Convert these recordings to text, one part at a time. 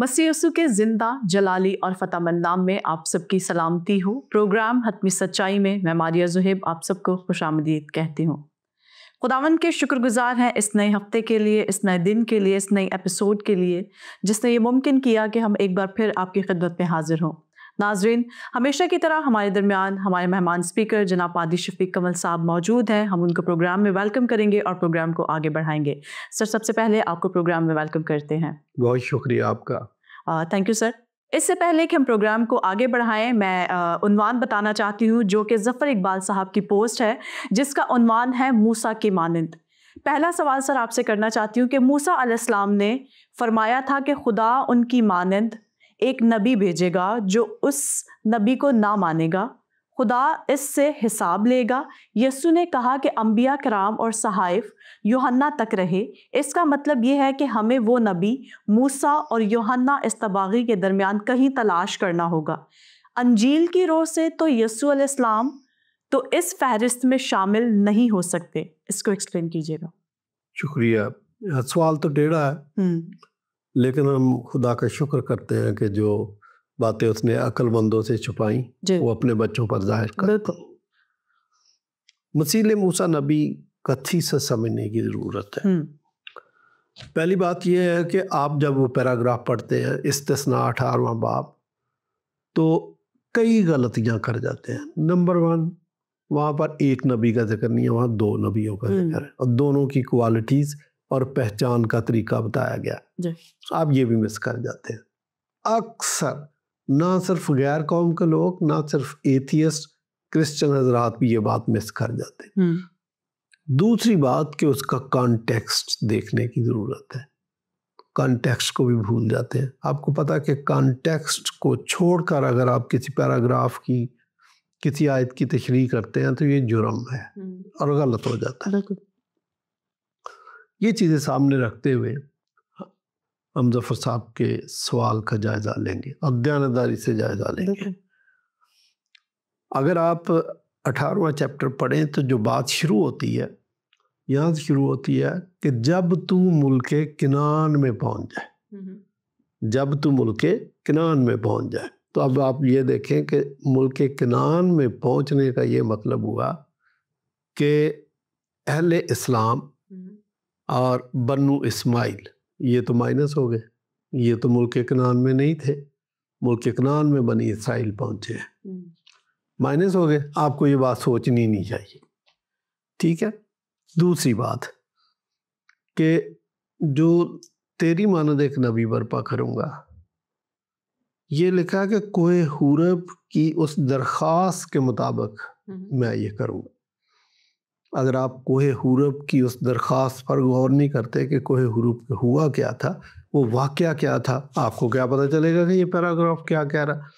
مسیح یسوع کے زندہ جلالی اور فتح مند نام میں آپ سب کی سلامتی ہو۔ پروگرام حتمی سچائی میں میں ماریہ زہیب آپ سب کو خوش آمدید کہتی ہوں۔ خداوند کے شکر گزار ہیں اس نئے ہفتے کے لیے، اس نئے دن کے لیے، اس نئے ایپیسوڈ کے لیے جس نے یہ ممکن کیا کہ ہم ایک بار پھر آپ کی خدمت میں حاضر ہوں۔ ناظرین، ہمیشہ کی طرح ہمارے درمیان ہمارے مہمان اسپیکر جناب پادری شفیق کمل صاحب موجود ہیں۔ ہم ان کو پروگرام میں ویلکم کریں گے اور پروگرام کو آگے بڑھائیں گے۔ سر، سب سے پہلے آپ کو پروگرام میں ویلکم کرتے ہیں۔ بہت شکریہ آپ کا۔ Thank you sir. اس سے پہلے کہ ہم پروگرام کو آگے بڑھائیں، میں عنوان بتانا چاہتی ہوں جو کہ ظفر اقبال صاحب کی پوسٹ ہے، جس کا عنوان ہے موسیٰ کی مانند۔ پہلا سوال سر آپ سے کرنا چاہتی ہوں کہ موسیٰ علیہ السلام نے فرمایا تھا کہ خدا ان کی مانند ایک نبی بھیجے گا، جو اس نبی کو نہ مانے گا خدا اس سے حساب لے گا۔ یسوع نے کہا کہ انبیاء کرام اور صحائف یوحنا تک رہے۔ اس کا مطلب یہ ہے کہ ہمیں وہ نبی موسیٰ اور یوحنا اصطباغی کے درمیان کہیں تلاش کرنا ہوگا۔ انجیل کی روح سے تو یسوع علیہ السلام تو اس فہرست میں شامل نہیں ہو سکتے۔ اس کو ایکسپلین کیجیے گا۔ شکریہ۔ سوال تو ٹیڑھا ہے، لیکن ہم خدا کا شکر کرتے ہیں کہ جو باتیں اس نے عقل مندوں سے چھپائیں وہ اپنے بچوں پر ظاہر کرتا ہے۔ مسیح موسیٰ نبی کتھی سے سمجھنے کی ضرورت ہے۔ پہلی بات یہ ہے کہ آپ جب وہ پیراگراف پڑھتے ہیں، استثناء 18واں باب، تو کئی غلطیاں کر جاتے ہیں۔ نمبر 1، وہاں پر ایک نبی کا ذکر نہیں ہے، وہاں 2 نبیوں کا ذکر ہے، اور دونوں کی کوالٹیز اور پہچان کا طریقہ بتایا گیا۔ آپ یہ بھی مس کر جاتے ہیں۔ اکثر نہ صرف غیر قوم کے لوگ، نہ صرف ایتھیسٹ، کرسچن حضرات بھی یہ بات مس کر جاتے ہیں۔ دوسری بات کہ اس کا کانٹیکسٹ دیکھنے کی ضرورت ہے۔ کانٹیکسٹ کو بھی بھول جاتے ہیں۔ آپ کو پتا کہ کانٹیکسٹ کو چھوڑ کر اگر آپ کسی پیراگراف کی، کسی آیت کی تشریح کرتے ہیں تو یہ جرم ہے اور غلط ہو جاتا ہے۔ یہ چیزیں سامنے رکھتے ہوئے ہم ظفر صاحب کے سوال کا جائزہ لیں گے اور دیانتداری سے جائزہ لیں گے۔ اگر آپ 18واں چیپٹر پڑھیں تو جو بات شروع ہوتی ہے، یہاں سے شروع ہوتی ہے کہ جب تو ملک کنعان میں پہنچ جائے، جب تو ملک کنعان میں پہنچ جائے۔ تو اب آپ یہ دیکھیں کہ ملک کنعان میں پہنچنے کا یہ مطلب ہوا کہ اہل اسلام اور بنو اسماعیل یہ تو مائنس ہو گئے، یہ تو ملک کنعان میں نہیں تھے، ملک کنعان میں بنی اسرائیل پہنچے ہیں، مائنس ہو گئے۔ آپ کو یہ بات سوچنی نہیں چاہیے، ٹھیک ہے۔ دوسری بات کہ جو تیری مانند ایک نبی برپا کروں گا، یہ لکھا کہ کوہ حورب کی اس درخواست کے مطابق میں یہ کروں گا۔ اگر آپ کوہ حورب کی اس درخواست پر غور نہیں کرتے کہ کوہ حورب ہوا کیا تھا، وہ واقعہ کیا تھا، آپ کو کیا پتہ چلے گا کہ یہ پیراگراف کیا کہہ رہا۔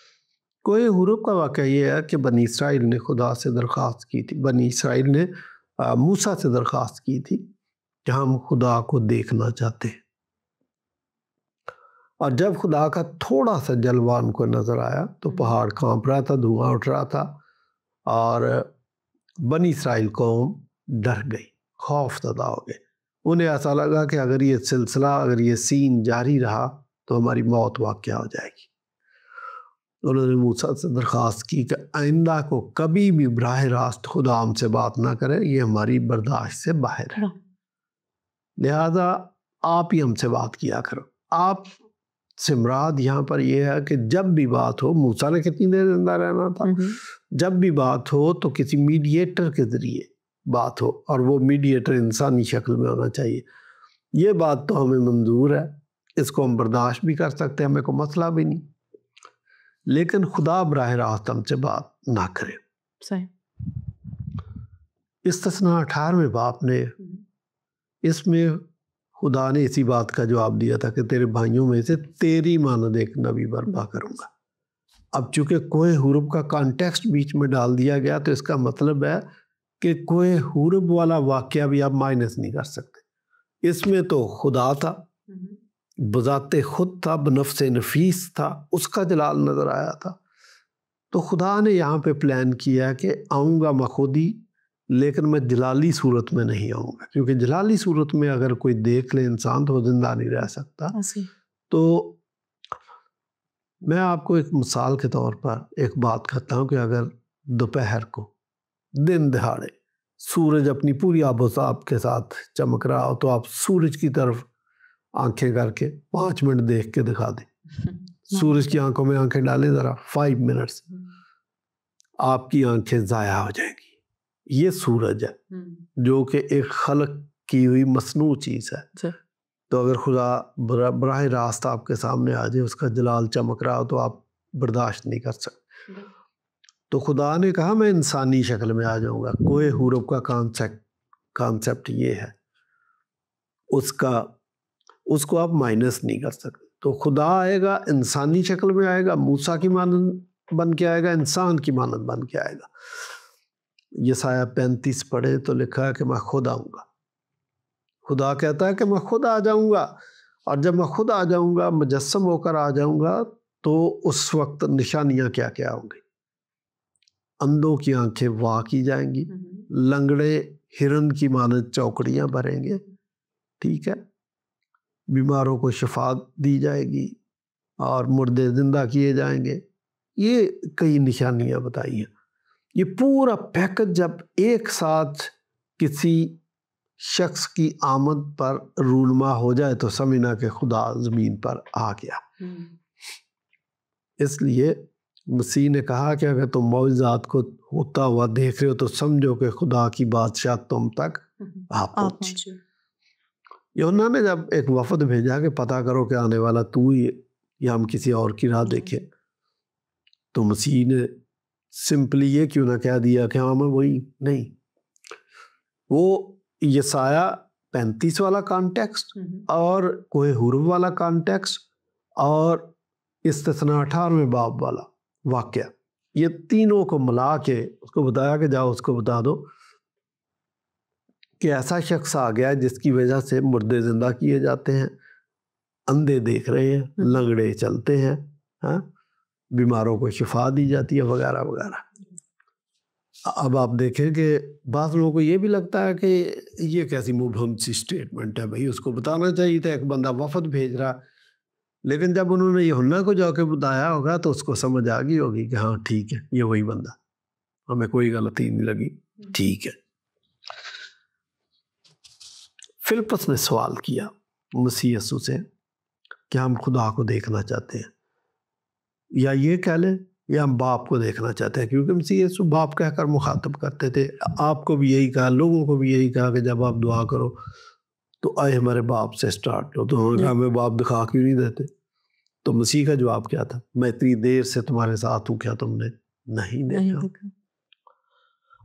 کوہ حورب کا واقعہ یہ ہے کہ بنی اسرائیل نے خدا سے درخواست کی تھی، بنی اسرائیل نے موسیٰ سے درخواست کی تھی کہ ہم خدا کو دیکھنا چاہتے ہیں، اور جب خدا کا تھوڑا سا جلوہ ان کو نظر آیا تو پہاڑ کانپ رہا تھا، دھواں اٹھ رہا تھا، اور بنی اسرائیل قوم ڈر گئی، خوف زدہ ہو گئے۔ انہیں ایسا لگا کہ اگر یہ سلسلہ، اگر یہ سین جاری رہا تو ہماری موت واقع ہو جائے گی۔ انہوں نے موسیٰ سے درخواست کی کہ آئندہ کو کبھی بھی براہ راست خدا ہم سے بات نہ کرے، یہ ہماری برداشت سے باہر ہے، لہذا آپ ہی ہم سے بات کیا کرو۔ آپ سے مراد یہاں پر یہ ہے کہ جب بھی بات ہو، موسیٰ نے کتنی دیر زندہ رہنا تھا، جب بھی بات ہو تو کسی میڈییٹر کے ذریعے بات ہو، اور وہ میڈییٹر انسانی شکل میں ہونا چاہیے۔ یہ بات تو ہمیں منظور ہے، اس کو ہم برداشت بھی کر سکتے ہیں، ہمیں کوئی مسئلہ بھی نہیں، لیکن خدا براہ راست ہم سے بات نہ کرے۔ صحیح۔ استثناء 18ویں باب نے، اس میں خدا نے اسی بات کا جواب دیا تھا کہ تیرے بھائیوں میں سے تیری مانند ایک نبی برپا کروں گا۔ اب چونکہ کوہ حورب کا کانٹیکسٹ بیچ میں ڈال دیا گیا تو اس کا مطلب ہے کہ کوہ حورب والا واقعہ بھی آپ مائنس نہیں کر سکتے۔ اس میں تو خدا تھا، بذات خود تھا، بنفس نفیس تھا، اس کا جلال نظر آیا تھا۔ تو خدا نے یہاں پہ پلان کیا کہ آؤں گا میں خود ہی، لیکن میں جلالی صورت میں نہیں آؤں گا، کیونکہ جلالی صورت میں اگر کوئی دیکھ لے انسان تو وہ زندہ نہیں رہ سکتا۔ تو میں آپ کو ایک مثال کے طور پر ایک بات کہتا ہوں کہ اگر دوپہر کو دن دہاڑے سورج اپنی پوری آب و تاب کے ساتھ چمک رہا ہو تو آپ سورج کی طرف آنکھیں کر کے 5 منٹ دیکھ کے دکھا دیں. سورج کی آنکھوں میں آنکھیں ڈالیں ذرا 5 منٹس, آپ کی آنکھیں ضائع ہو جائیں گی. یہ سورج ہے جو کہ ایک خلق کی ہوئی مصنوع چیز ہے. تو اگر خدا براہ راست آپ کے سامنے آ جائے, اس کا جلال چمک رہا ہو تو آپ برداشت نہیں کر سکتے. تو خدا نے کہا میں انسانی شکل میں آ جاؤں گا. کوہ حورب کا کانسیپٹ یہ ہے, اس کو آپ مائنس نہیں کر سکتے. تو خدا آئے گا, انسانی شکل میں آئے گا, موسیٰ کی مانند بن کے آئے گا, انسان کی مانند بن کے آئے گا. یسایہ 35 پڑھے تو لکھا ہے کہ میں خود آؤں گا. خدا کہتا ہے کہ میں خود آ جاؤں گا, اور جب میں خود آ جاؤں گا, مجسم ہو کر آ جاؤں گا, تو اس وقت نشانیاں کیا کیا ہوں گی. اندھوں کی آنکھیں وا کی جائیں گی, لنگڑے ہرن کی مانند چوکڑیاں بھریں گے, ٹھیک ہے, بیماروں کو شفا دی جائے گی, اور مردے زندہ کیے جائیں گے. یہ کئی نشانیاں بتائی ہیں. یہ پورا پیکج جب ایک ساتھ کسی شخص کی آمد پر رونما ہو جائے تو سمجھنا کہ خدا زمین پر آ گیا. اس لیے مسیح نے کہا کہ اگر تم معجزات کو ہوتا ہوا دیکھ رہے ہو تو سمجھو کہ خدا کی بادشاہ تم تک آ پہنچی. یوحنا نے جب ایک وفد بھیجا کہ پتہ کرو کہ آنے والا تو ہی یا ہم کسی اور کی راہ دیکھیں, تو مسیح نے سمپلی یہ کیوں نہ کہہ دیا کہ ہاں میں وہی نہیں. وہ یسایہ 35 والا کانٹیکسٹ اور کوہ حورب والا کانٹیکسٹ اور استثناء 18ویں باب والا واقعہ, یہ تینوں کو ملا کے اس کو بتایا کہ جاؤ اس کو بتا دو کہ ایسا شخص آ گیا جس کی وجہ سے مردے زندہ کیے جاتے ہیں, اندھے دیکھ رہے ہیں, لنگڑے چلتے ہیں, ہاں, بیماروں کو شفا دی جاتی ہے, وغیرہ وغیرہ. اب آپ دیکھیں کہ بعض لوگوں کو یہ بھی لگتا ہے کہ یہ کیسی مبہم سی سٹیٹمنٹ ہے, بھائی اس کو بتانا چاہیے تھا, ایک بندہ وفد بھیج رہا. لیکن جب انہوں نے یوحنا کو جا کے بتایا ہوگا تو اس کو سمجھ آ گئی ہوگی کہ ہاں ٹھیک ہے, یہ وہی بندہ, ہمیں کوئی غلطی نہیں لگی, ٹھیک ہے. فلپس نے سوال کیا مسیح یسوع سے کہ ہم خدا کو دیکھنا چاہتے ہیں, یا یہ کہہ لیں یا ہم باپ کو دیکھنا چاہتے ہیں, کیونکہ مسیح یسوع باپ کہہ کر مخاطب کرتے تھے. آپ کو بھی یہی کہا, لوگوں کو بھی یہی کہا کہ جب آپ دعا کرو تو آئے ہمارے باپ سے سٹارٹ ہو. تو انہوں نے کہا ہمیں باپ دکھا کیوں نہیں دیتے؟ تو مسیح کا جواب کیا تھا؟ میں اتنی دیر سے تمہارے ساتھ ہوں, کیا تم نے نہیں دیکھا؟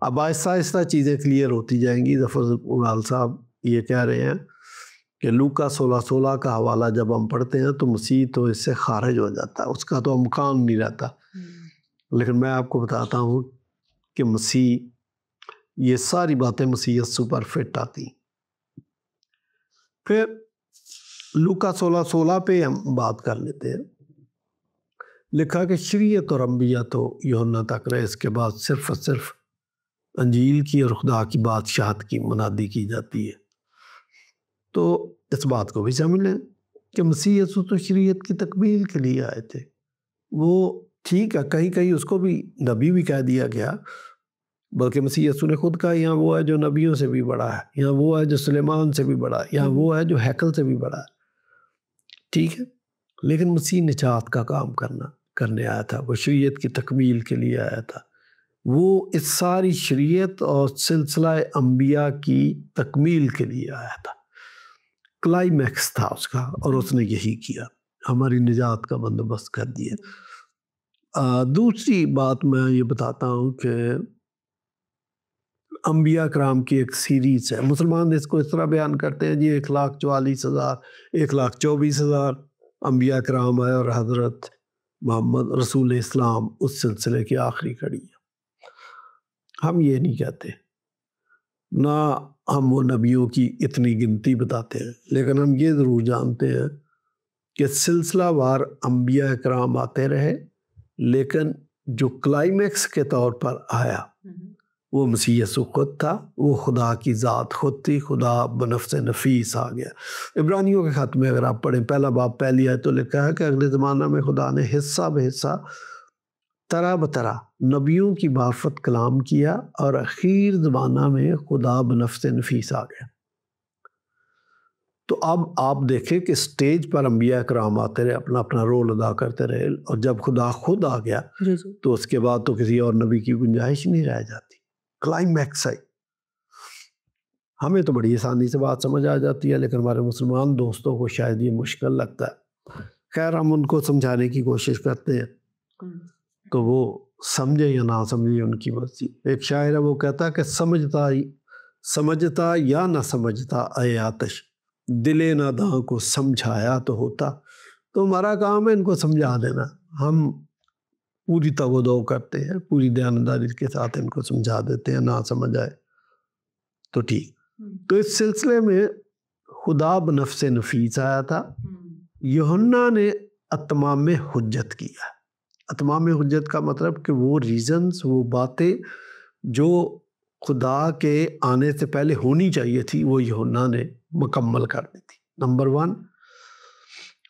اب آہستہ آہستہ چیزیں کلیئر ہوتی جائیں گی. ظفر اقبال صاحب یہ کہہ رہے ہیں کہ لوکا 16:16 کا حوالہ جب ہم پڑھتے ہیں تو مسیح تو اس سے خارج ہو جاتا ہے, اس کا تو امکان نہیں رہتا. لیکن میں آپ کو بتاتا ہوں کہ مسیح, یہ ساری باتیں مسیح یسوع پر فٹ آتی. پھر لوکا 16:16 پہ ہم بات کر لیتے ہیں. لکھا کہ شریعت اور انبیاء تو یوحنا تک رہے, اس کے بعد صرف اور صرف انجیل کی اور خدا کی بادشاہت کی منادی کی جاتی ہے. تو اس بات کو بھی سمجھ لیں کہ مسیح یسوع تو شریعت کی تکمیل کے لیے آئے تھے. وہ ٹھیک ہے, کہیں کہیں اس کو بھی نبی بھی کہہ دیا گیا, بلکہ مسیح یسوع نے خود کہا یہاں وہ ہے جو نبیوں سے بھی بڑا ہے, یہاں وہ ہے جو سلیمان سے بھی بڑا ہے, یہاں وہ ہے جو ہیکل سے بھی بڑا ہے. ٹھیک ہے, لیکن مسیح نجات کا کام کرنے آیا تھا, وہ شریعت کی تکمیل کے لیے آیا تھا. وہ اس ساری شریعت اور سلسلہ انبیاء کی تکمیل کے لیے آیا تھا. کلائمیکس تھا اس کا, اور اس نے یہی کیا, ہماری نجات کا بندوبست کر دیا. دوسری بات میں یہ بتاتا ہوں کہ انبیاء کرام کی ایک سیریز ہے. مسلمان اس کو اس طرح بیان کرتے ہیں جی 1,44,000 1,24,000 انبیاء کرام آئے اور حضرت محمد رسول اسلام اس سلسلے کی آخری کڑی ہے. ہم یہ نہیں کہتے, نہ ہم وہ نبیوں کی اتنی گنتی بتاتے ہیں, لیکن ہم یہ ضرور جانتے ہیں کہ سلسلہ وار انبیاء کرام آتے رہے, لیکن جو کلائمیکس کے طور پر آیا وہ مسیح یسوع خود تھا، وہ خدا کی ذات خود تھی، خدا بنفس نفیس آ گیا۔ عبرانیوں کے خط میں اگر آپ پڑھیں پہلا باب پہلی آیت تو لکھا ہے کہ اگلے زمانہ میں خدا نے حصہ بہ حصہ طرح بطرح نبیوں کی معرفت کلام کیا، اور اخیر زمانہ میں خدا بنفس نفیس آ گیا۔ تو اب آپ دیکھیں کہ سٹیج پر انبیاء کرام آتے رہے، اپنا اپنا رول ادا کرتے رہے، اور جب خدا خود آ گیا تو اس کے بعد تو کسی اور نبی کی گنجائش نہیں رہ جاتی۔ کلائمیکس ہے۔ ہمیں تو بڑی آسانی سے بات سمجھ آ جاتی ہے، لیکن ہمارے مسلمان دوستوں کو شاید یہ مشکل لگتا ہے۔ خیر ہم ان کو سمجھانے کی کوشش کرتے ہیں تو وہ سمجھے یا نہ سمجھے ان کی مرضی۔ ایک شاعر ہے وہ کہتا ہے کہ سمجھتا یا نہ سمجھتا اے آتش، دل ناداں کو سمجھایا تو ہوتا۔ تو ہمارا کام ہے ان کو سمجھا دینا، ہم پوری تگودو کرتے ہیں، پوری دیانتداری کے ساتھ ان کو سمجھا دیتے ہیں، نہ سمجھ آئے تو ٹھیک۔ تو اس سلسلے میں خدا بنفس نفیس آیا تھا، یوحنا نے اتمام حجت کیا۔ اتمام حجت کا مطلب کہ وہ ریزنز، وہ باتیں جو خدا کے آنے سے پہلے ہونی چاہیے تھی وہ یوحنا نے مکمل کر دی تھی۔ نمبر 1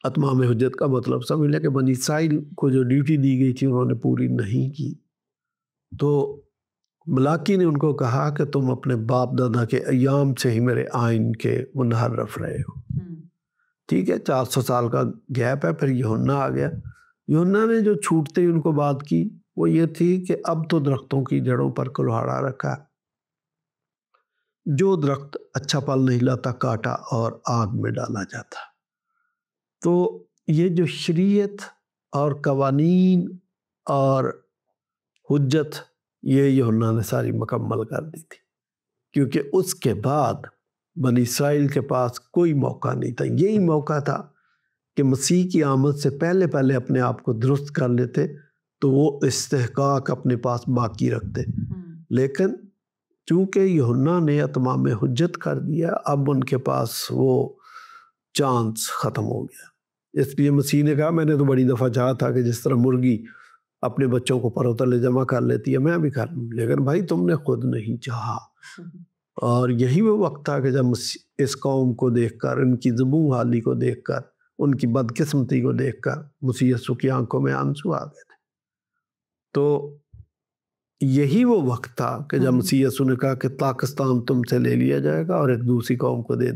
اتمام حجت کا مطلب سمجھ لیں کہ بنی اسرائیل کو جو ڈیوٹی دی گئی تھی انہوں نے پوری نہیں کی، تو ملاکی نے ان کو کہا کہ تم اپنے باپ دادا کے ایام سے ہی میرے آئین کے منحرف رہے ہو۔ ٹھیک ہے، 400 سال کا گیپ ہے، پھر یوحنا آ گیا۔ یوحنا نے جو چھوٹتے ہی ان کو بات کی وہ یہ تھی کہ اب تو درختوں کی جڑوں پر کلہاڑا رکھا، جو درخت اچھا پھل نہیں لاتا کاٹا اور آگ میں ڈالا جاتا۔ تو یہ جو شریعت اور قوانین اور حجت یہ یوحنا نے ساری مکمل کر دی تھی، کیونکہ اس کے بعد بنی اسرائیل کے پاس کوئی موقع نہیں تھا۔ یہی موقع تھا کہ مسیح کی آمد سے پہلے اپنے آپ کو درست کر لیتے تو وہ استحقاق اپنے پاس باقی رکھتے، لیکن چونکہ یوحنا نے اتمام حجت کر دیا، اب ان کے پاس وہ چانس ختم ہو گیا۔ اس لیے مسیح نے کہا میں نے تو بڑی دفعہ چاہا تھا کہ جس طرح مرغی اپنے بچوں کو پروں تلے جمع کر لیتی ہے میں بھی کر لوں، لیکن بھائی تم نے خود نہیں چاہا۔ اور یہی وہ وقت تھا کہ جب اس قوم کو دیکھ کر، ان کی ذبح حالی کو دیکھ کر، ان کی بدقسمتی کو دیکھ کر مسیح یسوع کی آنکھوں میں آنسو آ گئے تھے۔ تو یہی وہ وقت تھا کہ جب مسیح یسوع نے کہا کہ پاکستان تم سے لے لیا جائے گا اور ایک دوسری قوم کو دے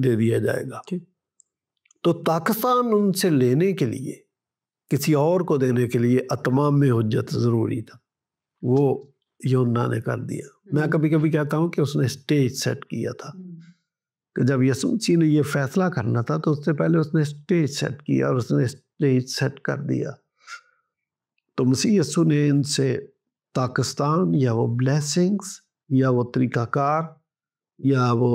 دیا جائے گا۔ تو پاکستان ان سے لینے کے لیے، کسی اور کو دینے کے لیے اتمام حجت ضروری تھا، وہ یوحنا نے کر دیا۔ میں کبھی کبھی کہتا ہوں کہ اس نے اسٹیج سیٹ کیا تھا، کہ جب یسوع مسیح نے یہ فیصلہ کرنا تھا تو اس سے پہلے اس نے اسٹیج سیٹ کیا اور اس نے اسٹیج سیٹ کر دیا۔ تو مسیح یسوع نے ان سے پاکستان یا وہ بلیسنگز یا وہ طریقہ کار یا وہ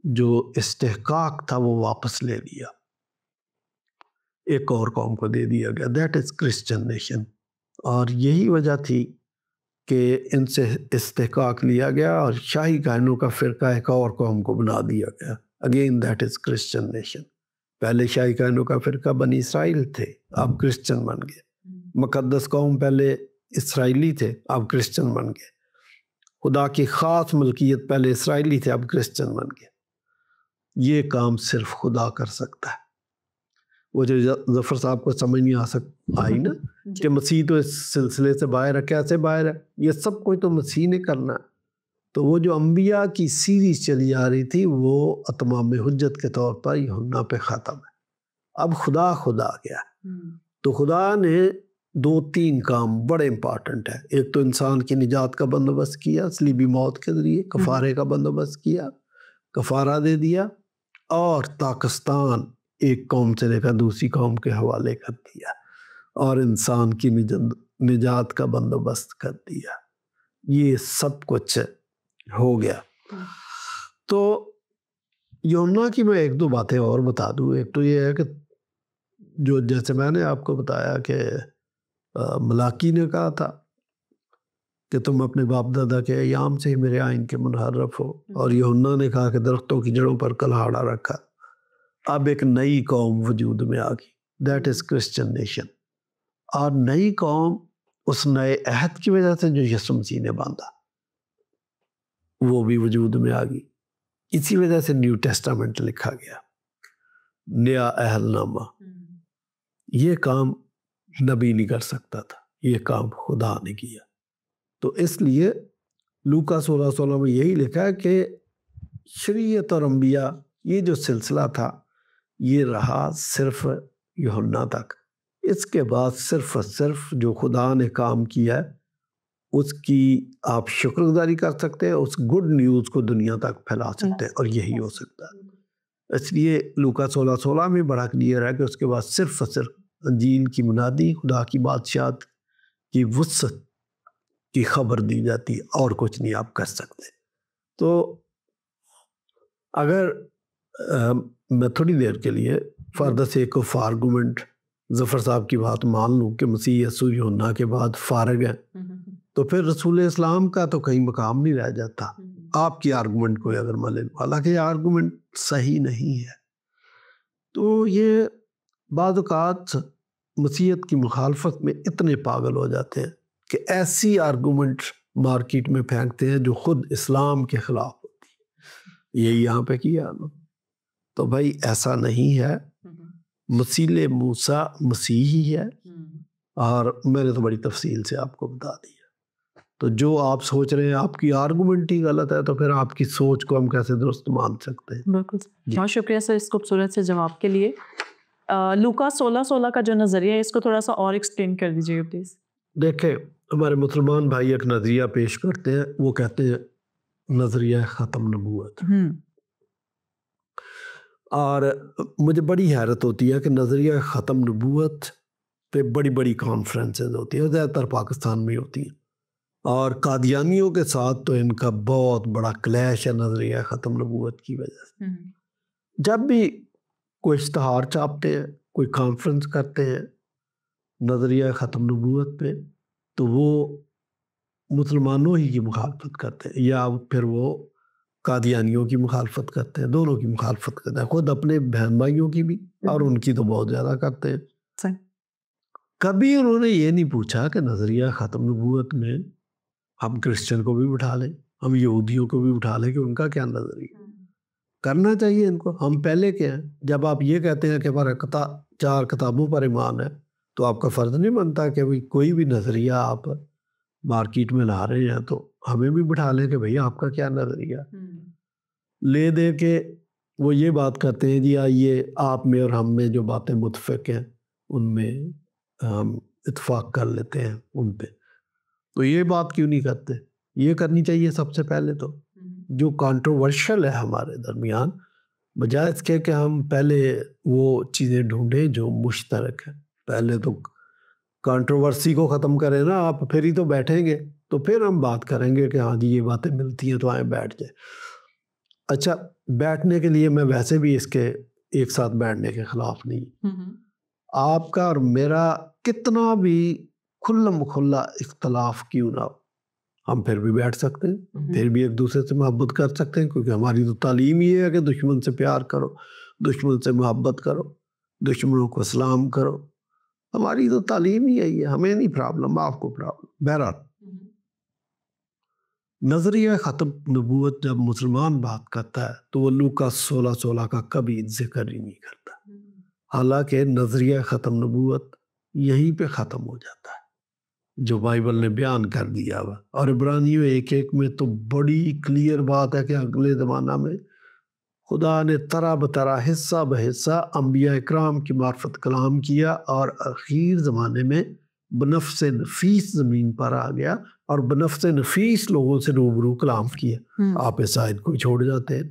جو استحقاق تھا وہ واپس لے لیا، ایک اور قوم کو دے دیا گیا، دیٹ از کرسچن نیشن۔ اور یہی وجہ تھی کہ ان سے استحقاق لیا گیا اور شاہی کائنوں کا فرقہ ایک اور قوم کو بنا دیا گیا، again that is Christian nation. پہلے شاہی کائنوں کا فرقہ بنی اسرائیل تھے، اب کرسچن بن گئے۔ مقدس قوم پہلے اسرائیلی تھے، اب کرسچن بن گئے۔ خدا کی خاص ملکیت پہلے اسرائیلی تھے، اب کرسچن بن گئے۔ یہ کام صرف خدا کر سکتا ہے۔ وہ جو ظفر صاحب کو سمجھ نہیں آئی نا کہ مسیح تو اس سلسلے سے باہر ہے، کیسے باہر ہے؟ یہ سب کچھ تو مسیح نے کرنا ہے۔ تو وہ جو انبیاء کی سیریز چلی جا رہی تھی وہ اتمام حجت کے طور پر یوحنا پہ ختم ہے۔ اب خدا آ گیا۔ تو خدا نے 2-3 کام بڑے امپارٹنٹ ہیں۔ ایک تو انسان کی نجات کا بندوبست کیا، صلیبی موت کے ذریعے کفارے کا بندوبست کیا، کفارہ دے دیا، اور پاکستان ایک قوم سے لے کر دوسری قوم کے حوالے کر دیا، اور انسان کی نجات کا بندوبست کر دیا۔ یہ سب کچھ ہو گیا۔ تو یوحنا کی میں 1-2 باتیں اور بتا دوں۔ ایک تو یہ ہے کہ جو جیسے میں نے آپ کو بتایا کہ ملاکی نے کہا تھا کہ تم اپنے باپ دادا کے ایام سے ہی میرے آئین کے منحرف ہو، اور یوحنا نے کہا کہ درختوں کی جڑوں پر کلہاڑا رکھا۔ اب ایک نئی قوم وجود میں آ گئی، دیٹ از کرسچن نیشن۔ اور نئی قوم اس نئے عہد کی وجہ سے جو یسوع مسیح نے باندھا، وہ بھی وجود میں آ گئی. اسی وجہ سے نیو ٹیسٹامنٹ لکھا گیا, نیا اہل نامہ. یہ کام نبی نہیں کر سکتا تھا, یہ کام خدا نے کیا. تو اس لیے لوکا 16:16 میں یہی لکھا ہے کہ شریعت اور انبیاء یہ جو سلسلہ تھا یہ رہا صرف یوحنا تک. اس کے بعد صرف اور صرف جو خدا نے کام کیا ہے اس کی آپ شکر گزاری کر سکتے ہیں, اس گڈ نیوز کو دنیا تک پھیلا سکتے ہیں, اور یہی ہو سکتا ہے. اس لیے لوکا 16:16 میں بڑا کلیئر ہے کہ اس کے بعد صرف اور صرف انجیل کی منادی, خدا کی بادشاہت کی وسعت کی خبر دی جاتی ہے, اور کچھ نہیں آپ کر سکتے. تو اگر میں تھوڑی دیر کے لیے for the sake of argument Zafar صاحب کی بات مان لوں کہ مسیح یسوع یوحنا کے بعد فارغ ہیں, تو پھر رسول اسلام کا تو کہیں مقام نہیں رہ جاتا آپ کی آرگومنٹ کو اگر میں لے لوں, حالانکہ یہ آرگومنٹ صحیح نہیں ہے. تو یہ بعض اوقات مسیحیت کی مخالفت میں اتنے پاگل ہو جاتے ہیں کہ ایسی آرگومنٹ مارکیٹ میں پھینکتے ہیں جو خود اسلام کے خلاف ہوتی ہے. یہی یہاں پہ کیا نا. تو بھائی ایسا نہیں ہے, مسیح موسیٰ مسیحی ہے, اور میں نے تو بڑی تفصیل سے آپ کو بتا دیا. تو جو آپ سوچ رہے ہیں آپ کی آرگومنٹ ہی غلط ہے, تو پھر آپ کی سوچ کو ہم کیسے درست مان سکتے ہیں. بالکل. بہت شکریہ سر اس خوبصورت سے جواب کے لیے. لوکا 16:16 کا جو نظریہ ہے اس کو تھوڑا سا اور ایکسپلین کر دیجیے گا پلیز. دیکھیں ہمارے مسلمان بھائی ایک نظریہ پیش کرتے ہیں, وہ کہتے ہیں نظریہ ختم نبوت. اور مجھے بڑی حیرت ہوتی ہے کہ نظریہ ختم نبوت پہ بڑی بڑی کانفرنسز ہوتی ہیں, زیادہ تر پاکستان میں ہوتی ہیں, اور قادیانیوں کے ساتھ تو ان کا بہت بڑا کلیش ہے نظریہ ختم نبوت کی وجہ سے. جب بھی کوئی اشتہار چھاپتے ہیں, کوئی کانفرنس کرتے ہیں نظریہ ختم نبوت پہ, تو وہ مسلمانوں ہی کی مخالفت کرتے ہیں, یا پھر وہ قادیانیوں کی مخالفت کرتے ہیں, دونوں کی مخالفت کرتے ہیں, خود اپنے بہن بھائیوں کی بھی, اور ان کی تو بہت زیادہ کرتے ہیں. کبھی انہوں نے یہ نہیں پوچھا کہ نظریہ ختم نبوت میں ہم کرسچن کو بھی بٹھا لیں, ہم یہودیوں کو بھی بٹھا لیں کہ ان کا کیا نظریہ. کرنا چاہیے ان کو. ہم پہلے کیا ہیں, جب آپ یہ کہتے ہیں کہ ہمارا 4 کتابوں پر ایمان ہے, تو آپ کا فرض نہیں بنتا کہ کوئی بھی نظریہ آپ مارکیٹ میں لا رہے ہیں تو ہمیں بھی بٹھا لیں کہ بھئی آپ کا کیا نظریہ. لے دے کے وہ یہ بات کرتے ہیں جی آئیے آپ میں اور ہم میں جو باتیں متفق ہیں ان میں ہم اتفاق کر لیتے ہیں ان پہ. تو یہ بات کیوں نہیں کرتے؟ یہ کرنی چاہیے سب سے پہلے. تو جو کانٹروورشل ہے ہمارے درمیان, بجائے اس کے کہ ہم پہلے وہ چیزیں ڈھونڈیں جو مشترک ہیں. پہلے تو کانٹروورسی کو ختم کریں نا آپ, پھر ہی تو بیٹھیں گے, تو پھر ہم بات کریں گے کہ ہاں جی یہ باتیں ملتی ہیں تو آئیں بیٹھ جائیں. اچھا, بیٹھنے کے لیے میں ویسے بھی اس کے ایک ساتھ بیٹھنے کے خلاف نہیں. آپ کا اور میرا کتنا بھی کھلم کھلا اختلاف کیوں نہ ہو, ہم پھر بھی بیٹھ سکتے ہیں, پھر بھی ایک دوسرے سے محبت کر سکتے ہیں, کیونکہ ہماری تو تعلیم یہ ہے کہ دشمن سے پیار کرو, دشمن سے محبت کرو, دشمنوں کو سلام کرو. ہماری تو تعلیم ہی ہے, ہمیں نہیں پرابلم, آپ کو پرابلم. بہرحال نظریہ ختم نبوت جب مسلمان بات کرتا ہے تو وہ لوکا 16:16 کا کبھی ذکر ہی نہیں کرتا, حالانکہ نظریہ ختم نبوت یہیں پہ ختم ہو جاتا ہے جو بائبل نے بیان کر دیا ہوا. اور عبرانیوں 1:1 میں تو بڑی کلیئر بات ہے کہ اگلے زمانہ میں خدا نے طرح بطرح حصہ بحصہ انبیاء اکرام کی معرفت کلام کیا, اور اخیر زمانے میں بنفس نفیس زمین پر آ گیا اور بنفس نفیس لوگوں سے روبرو کلام کیا. آپ اس آیت کو چھوڑ جاتے ہیں,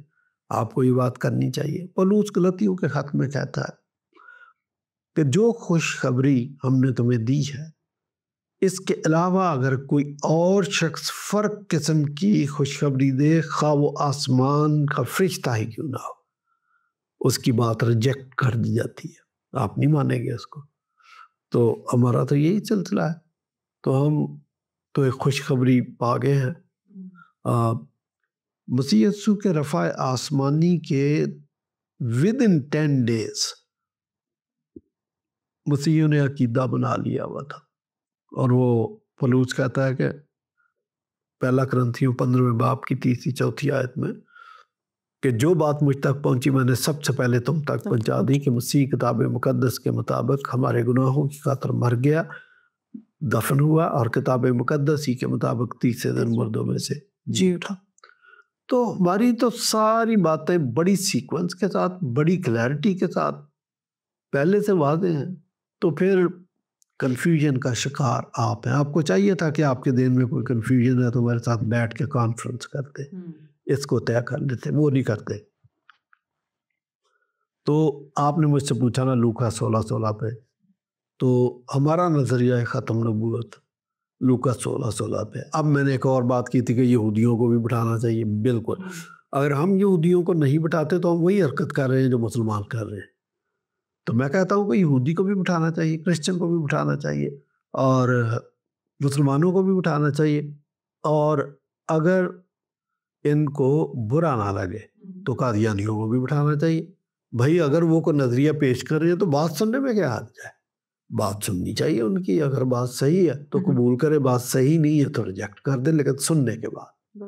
آپ کو یہ بات کرنی چاہیے. پولس غلطیوں کے خط میں کہتا ہے کہ جو خوشخبری ہم نے تمہیں دی ہے اس کے علاوہ اگر کوئی اور شخص فرق قسم کی خوشخبری دے, خواہ وہ آسمان کا فرشتہ ہی کیوں نہ ہو, اس کی بات ریجیکٹ کر دی جاتی ہے, آپ نہیں مانیں گے اس کو. تو ہمارا تو یہی سلسلہ ہے. تو ہم تو ایک خوشخبری پا گئے ہیں. مسیح یسوع کے رفع آسمانی کے within 10 days مسیحیوں نے عقیدہ بنا لیا ہوا تھا, اور وہ پولس کہتا ہے کہ پہلا کرنتھیوں 15 باب کی 3-4 آیت میں کہ جو بات مجھ تک پہنچی میں نے سب سے پہلے تم تک پہنچا دی کہ مسیح کتاب مقدس کے مطابق ہمارے گناہوں کی خاطر مر گیا، دفن ہوا، اور کتاب مقدس ہی کے مطابق تیسرے دن مردوں میں سے جی اٹھا۔ تو ہماری تو ساری باتیں بڑی سیکوینس کے ساتھ، بڑی کلیئرٹی کے ساتھ پہلے سے واضح ہیں، تو پھر کنفیوژن کا شکار آپ ہیں۔ آپ کو چاہیے تھا کہ آپ کے دین میں کوئی کنفیوژن ہے تو میرے ساتھ بیٹھ کے کانفرنس کرتے، اس کو طے کر لیتے، وہ نہیں کرتے۔ تو آپ نے مجھ سے پوچھا نا لوکا 16:16 پہ، تو ہمارا نظریہ ختم نبوت لوکا 16:16 پہ۔ اب میں نے ایک اور بات کی تھی کہ یہودیوں کو بھی بٹھانا چاہیے، بالکل اگر ہم یہودیوں کو نہیں بٹھاتے تو ہم وہی حرکت کر رہے ہیں جو مسلمان کر رہے ہیں۔ تو میں کہتا ہوں کہ یہودی کو بھی بٹھانا چاہیے، کرسچن کو بھی بٹھانا چاہیے، اور مسلمانوں کو بھی بٹھانا چاہیے، اور اگر ان کو برا نہ لگے تو قادیانیوں کو بھی بٹھانا چاہیے۔ بھائی اگر وہ کوئی نظریہ پیش کر رہے ہیں تو بات سننے میں کیا حرج ہے، بات سننی چاہیے ان کی، اگر بات صحیح ہے تو قبول کرے، بات صحیح نہیں ہے تو ریجیکٹ کر دے، لیکن سننے کے بعد۔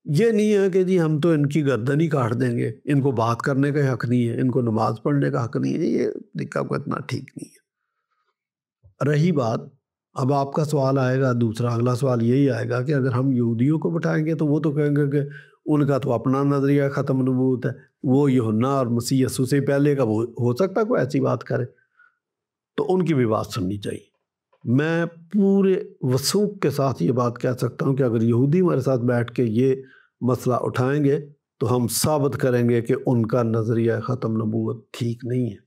یہ نہیں ہے کہ جی ہم تو ان کی گردن ہی کاٹ دیں گے، ان کو بات کرنے کا حق نہیں ہے، ان کو نماز پڑھنے کا حق نہیں ہے، یہ طریقہ کو اتنا ٹھیک نہیں ہے۔ رہی بات، اب آپ کا سوال آئے گا دوسرا، اگلا سوال یہی آئے گا کہ اگر ہم یہودیوں کو بٹھائیں گے تو وہ تو کہیں گے کہ ان کا تو اپنا نظریہ ختم نبوت ہے، وہ یوحنا اور مسیح یسوع سے پہلے کا وہ ہو سکتا ہے کوئی ایسی بات کرے، تو ان کی بھی بات سننی چاہیے۔ میں پورے وثوق کے ساتھ یہ بات کہہ سکتا ہوں کہ اگر یہودی ہمارے ساتھ بیٹھ کے یہ مسئلہ اٹھائیں گے تو ہم ثابت کریں گے کہ ان کا نظریہ ختم نبوت ٹھیک نہیں ہے،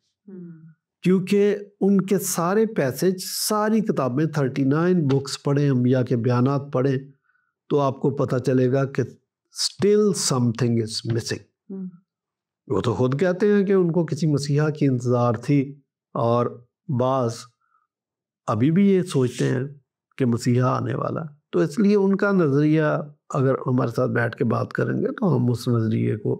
کیونکہ ان کے سارے پیسج، ساری کتابیں 39 بکس پڑھیں، انبیاء کے بیانات پڑھیں، تو آپ کو پتہ چلے گا کہ still something is missing۔ وہ تو خود کہتے ہیں کہ ان کو کسی مسیحا کی انتظار تھی، اور بعض ابھی بھی یہ سوچتے ہیں کہ مسیحا آنے والا، تو اس لیے ان کا نظریہ اگر ہمارے ساتھ بیٹھ کے بات کریں گے تو ہم اس نظریے کو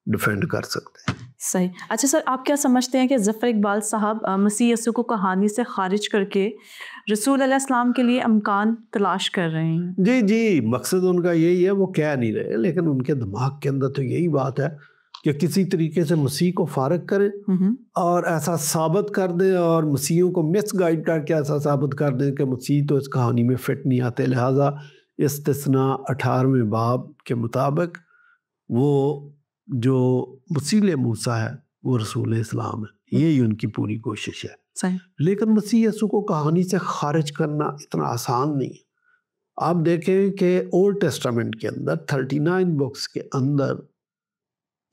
ڈیفینڈ کر سکتے ہیں۔ صحیح۔ اچھا سر، آپ کیا سمجھتے ہیں کہ ظفر اقبال صاحب مسیح یسوع کو کہانی سے خارج کر کے رسول علیہ السلام کے لیے امکان تلاش کر رہے ہیں؟ جی مقصد ان کا یہی ہے، وہ کہہ نہیں رہے، لیکن ان کے دماغ کے اندر تو یہی بات ہے کہ کسی طریقے سے مسیح کو فارغ کریں اور ایسا ثابت کر دیں، اور مسیحوں کو مس گائیڈ کر کے ایسا ثابت کر دیں کہ مسیح تو اس کہانی میں فٹ نہیں آتے، لہٰذا استثناء 18ویں باب کے مطابق وہ جو وسیلہ موسیٰ ہے وہ رسول اسلام ہے۔ یہی ان کی پوری کوشش ہے۔ صحیح۔ لیکن مسیح یسوع کو کہانی سے خارج کرنا اتنا آسان نہیں ہے۔ آپ دیکھیں کہ اولڈ ٹیسٹامنٹ کے اندر 39 بکس کے اندر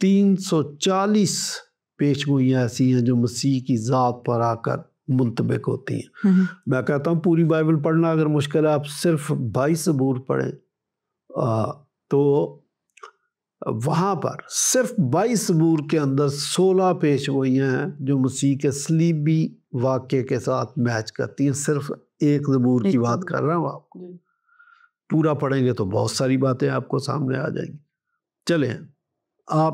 340 پیشگوئیاں ایسی ہیں جو مسیح کی ذات پر آ کر منطبق ہوتی ہیں۔ میں کہتا ہوں پوری بائبل پڑھنا اگر مشکل ہے، آپ صرف 22 زبور پڑھیں، تو وہاں پر صرف 22 زبور کے اندر 16 پیشگوئیاں ہیں جو مسیح کے صلیبی واقعے کے ساتھ میچ کرتی ہیں۔ صرف ایک زبور کی بات کر رہا ہوں، آپ پورا پڑھیں گے تو بہت ساری باتیں آپ کو سامنے آ جائیں گی۔ چلیں، آپ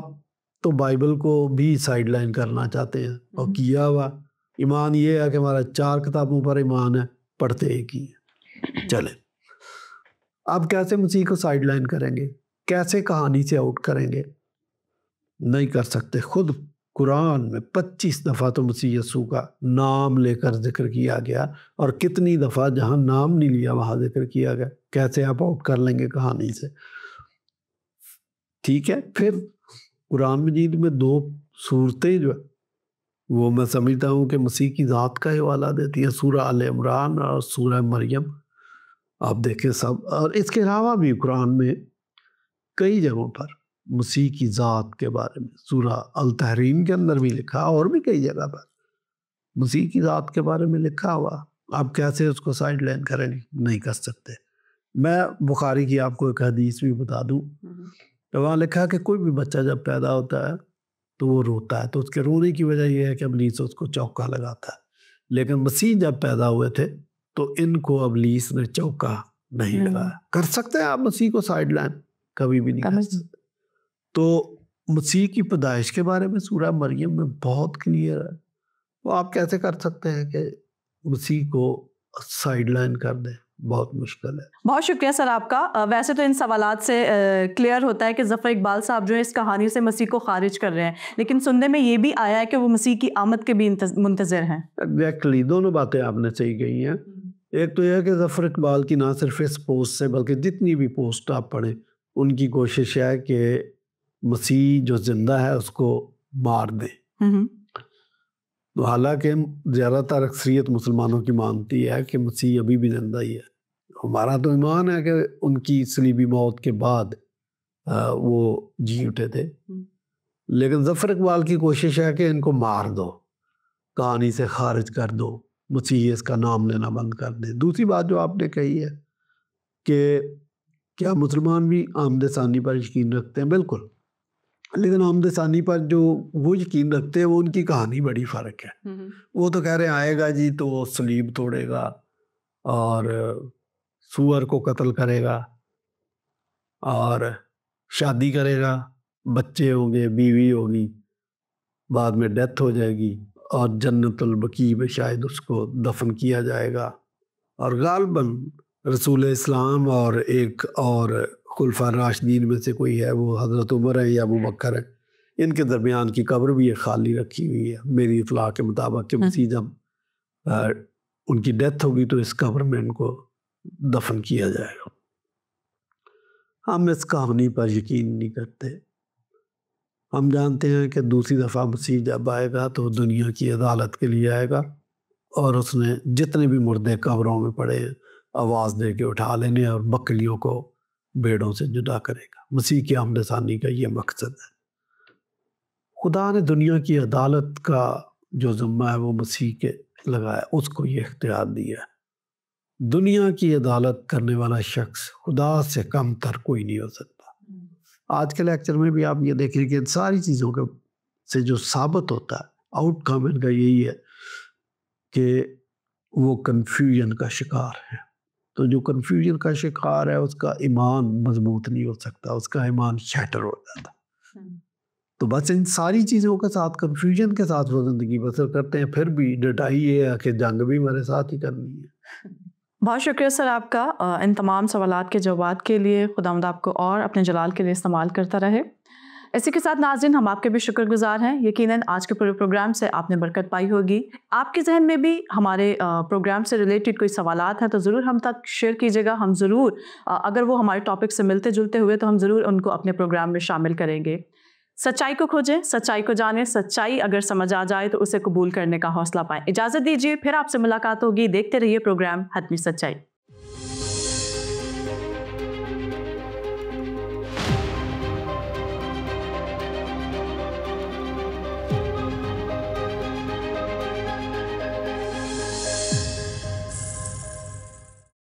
تو بائبل کو بھی سائیڈ لائن کرنا چاہتے ہیں، اور کیا ہوا ایمان یہ ہے کہ ہمارا 4 کتابوں پر ایمان ہے، پڑھتے ایک ہی ہے۔ چلیں، آپ کیسے مسیح کو سائیڈ لائن کریں گے؟ کیسے کہانی سے آؤٹ کریں گے؟ نہیں کر سکتے۔ خود قرآن میں 25 دفعہ تو مسیح یسوع کا نام لے کر ذکر کیا گیا، اور کتنی دفعہ جہاں نام نہیں لیا وہاں ذکر کیا گیا۔ کیسے آپ آؤٹ کر لیں گے کہانی سے؟ ٹھیک ہے، پھر قرآن مجید میں 2 صورتیں جو ہے وہ میں سمجھتا ہوں کہ مسیح کی ذات کا حوالہ دیتی ہیں، سورہ آل عمران اور سورہ مریم۔ آپ دیکھیں سب، اور اس کے علاوہ بھی قرآن میں کئی جگہوں پر مسیح کی ذات کے بارے میں، سورہ التحریم کے اندر بھی لکھا، اور بھی کئی جگہ پر مسیح کی ذات کے بارے میں لکھا ہوا۔ آپ کیسے اس کو سائیڈ لائن کریں گے؟ نہیں کر سکتے۔ میں بخاری کی آپ کو ایک حدیث بھی بتا دوں، تو وہاں لکھا کہ کوئی بھی بچہ جب پیدا ہوتا ہے تو وہ روتا ہے، تو اس کے رونے کی وجہ یہ ہے کہ ابلیس اس کو چوکا لگاتا ہے، لیکن مسیح جب پیدا ہوئے تھے تو ان کو ابلیس نے چوکا نہیں لگایا۔ کر سکتے ہیں آپ مسیح کو سائیڈ لائن؟ کبھی بھی نہیں کر سکتے۔ تو مسیح کی پیدائش کے بارے میں سورہ مریم میں بہت کلیئر ہے، وہ آپ کیسے کر سکتے ہیں کہ مسیح کو سائیڈ لائن کر دیں؟ بہت مشکل ہے. بہت شکریہ سر آپ کا. ویسے تو ان سوالات سے کلیئر ہوتا ہے کہ ظفر اقبال صاحب جو ہے اس کہانی سے مسیح کو خارج کر رہے ہیں, لیکن سننے میں یہ بھی آیا ہے کہ وہ مسیح کی آمد کے بھی منتظر ہیں. ایگزیکٹلی, دونوں باتیں آپ نے صحیح کہی ہیں. ایک تو یہ ہے کہ ظفر اقبال کی نہ صرف اس پوسٹ سے بلکہ جتنی بھی پوسٹ آپ پڑھیں ان کی کوشش ہے کہ مسیح جو زندہ ہے اس کو مار دیں. تو حالانکہ زیادہ تر اکثریت مسلمانوں کی مانتی ہے کہ مسیح ابھی بھی زندہ ہی ہے. ہمارا تو ایمان ہے کہ ان کی صلیبی موت کے بعد وہ جی اٹھے تھے, لیکن ظفر اقبال کی کوشش ہے کہ ان کو مار دو, کہانی سے خارج کر دو, مسیح اس کا نام لینا بند کر دے. دوسری بات جو آپ نے کہی ہے کہ کیا مسلمان بھی آمد ثانی پر یقین رکھتے ہیں؟ بالکل, لیکن آمد ثانی پر جو وہ یقین رکھتے ہیں وہ ان کی کہانی بڑی فرق ہے. وہ تو کہہ رہے ہیں آئے گا جی تو وہ صلیب توڑے گا اور سور کو قتل کرے گا اور شادی کرے گا, بچے ہوں گے, بیوی ہوگی, بعد میں ڈیتھ ہو جائے گی اور جنت البقیع میں شاید اس کو دفن کیا جائے گا. اور غالباً رسول اسلام اور ایک اور خلفاء راشدین میں سے کوئی ہے, وہ حضرت عمر ہے یا ابو بکر ہے, ان کے درمیان کی قبر بھی یہ خالی رکھی ہوئی ہے میری اطلاع کے مطابق کہ مسیح جب ان کی ڈیتھ ہوگی تو اس قبر میں ان کو دفن کیا جائے گا. ہم اس کہانی پر یقین نہیں کرتے. ہم جانتے ہیں کہ دوسری دفعہ مسیح جب آئے گا تو دنیا کی عدالت کے لیے آئے گا اور اس نے جتنے بھی مردے قبروں میں پڑے ہیں آواز دے کے اٹھا لینے اور بکریوں کو بھیڑوں سے جدا کرے گا. مسیح کی آمد ثانی کا یہ مقصد ہے. خدا نے دنیا کی عدالت کا جو ذمہ ہے وہ مسیح کے لگایا, اس کو یہ اختیار دیا ہے. دنیا کی عدالت کرنے والا شخص خدا سے کم تر کوئی نہیں ہو سکتا. آج کے لیکچر میں بھی آپ یہ دیکھ رہے کہ ان ساری چیزوں کے سے جو ثابت ہوتا ہے آؤٹ کم ان کا یہی ہے کہ وہ کنفیوژن کا شکار ہے. تو جو کنفیوژن کا شکار ہے اس کا ایمان مضبوط نہیں ہو سکتا, اس کا ایمان شیٹر ہو جاتا. تو بس ان ساری چیزوں کے ساتھ کنفیوژن کے ساتھ وہ زندگی بسر کرتے ہیں, پھر بھی ڈٹائی یہ ہے کہ جنگ بھی ہمارے ساتھ ہی کرنی ہے. بہت شکریہ سر آپ کا ان تمام سوالات کے جوابات کے لیے. خداوند آپ کو اور اپنے جلال کے لیے استعمال کرتا رہے. اسی کے ساتھ ناظرین ہم آپ کے بھی شکر گزار ہیں. یقیناً آج کے پورے پروگرام سے آپ نے برکت پائی ہوگی. آپ کے ذہن میں بھی ہمارے پروگرام سے ریلیٹڈ کوئی سوالات ہیں تو ضرور ہم تک شیئر کیجیے گا. ہم ضرور اگر وہ ہمارے ٹاپک سے ملتے جلتے ہوئے تو ہم ضرور ان کو اپنے پروگرام میں شامل کریں گے. سچائی کو کھوجیں, سچائی کو جانیں, سچائی اگر سمجھ آ جائے تو اسے قبول کرنے کا حوصلہ پائیں. اجازت دیجیے, پھر آپ سے ملاقات ہوگی. دیکھتے رہیے پروگرام حتمی سچائی.